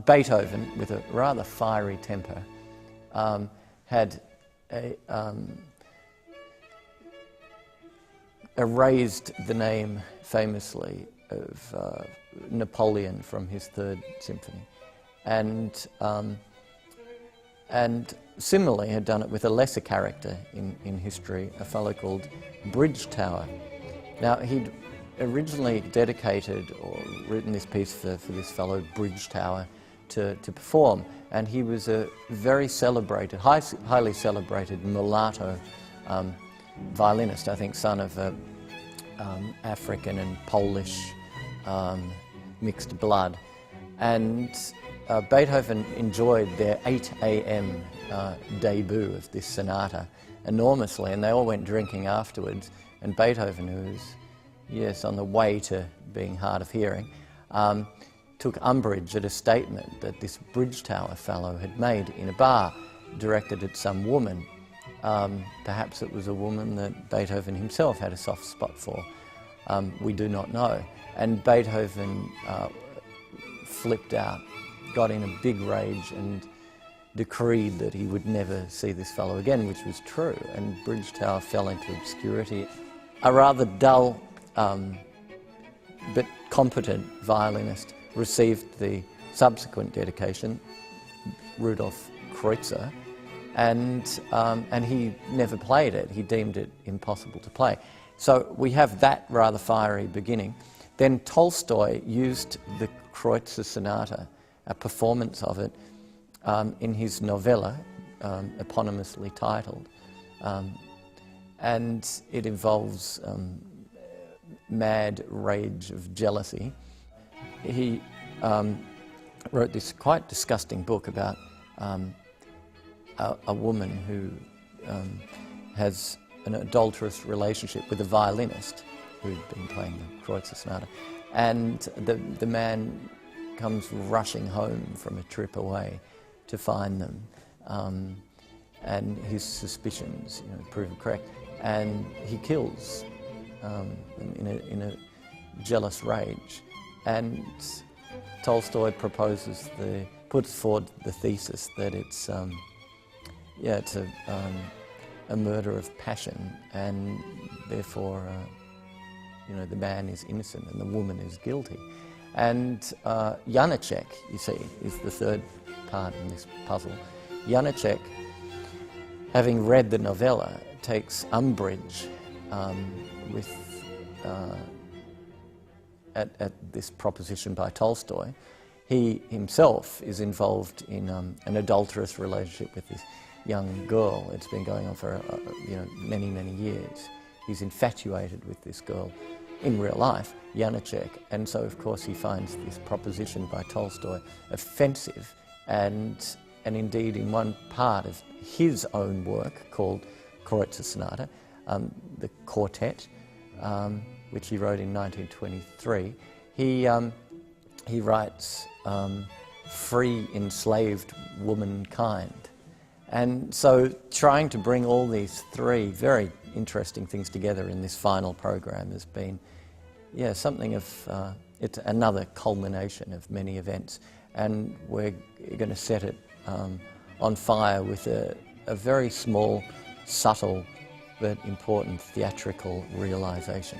Beethoven, with a rather fiery temper, had erased the name famously of Napoleon from his Third Symphony, and similarly had done it with a lesser character in history, a fellow called Bridgetower. Now, he'd originally dedicated or written this piece for this fellow Bridgetower to perform, and he was a very celebrated, highly celebrated mulatto violinist, I think son of African and Polish mixed blood. And Beethoven enjoyed their 8 a.m. Debut of this sonata enormously, and they all went drinking afterwards. And Beethoven, who was, yes, on the way to being hard of hearing, took umbrage at a statement that this Bridgetower fellow had made in a bar directed at some woman. Perhaps it was a woman that Beethoven himself had a soft spot for. We do not know. And Beethoven flipped out, got in a big rage, and decreed that he would never see this fellow again, which was true, and Bridgetower fell into obscurity. A rather dull but competent violinist received the subsequent dedication, Rudolf Kreutzer, and he never played it. He deemed it impossible to play. So we have that rather fiery beginning. Then Tolstoy used the Kreutzer Sonata, a performance of it, in his novella, eponymously titled, and it involves mad rage of jealousy. He wrote this quite disgusting book about a woman who has an adulterous relationship with a violinist who'd been playing the Kreutzer Sonata, and the man comes rushing home from a trip away to find them, and his suspicions, prove correct, and he kills in a jealous rage. And Tolstoy puts forward the thesis that it's a murder of passion, and therefore the man is innocent and the woman is guilty. And Janacek, you see, is the third part in this puzzle. Janacek, having read the novella, takes umbrage at this proposition by Tolstoy. He himself is involved in an adulterous relationship with this young girl. It's been going on for many, many years. He's infatuated with this girl in real life, Janacek, and so of course he finds this proposition by Tolstoy offensive, and indeed in one part of his own work called Kreutzer Sonata, the quartet, which he wrote in 1923, he writes free enslaved womankind. And so trying to bring all these three very interesting things together in this final program has been something of, it's another culmination of many events, and we're going to set it on fire with a very small, subtle but important theatrical realization.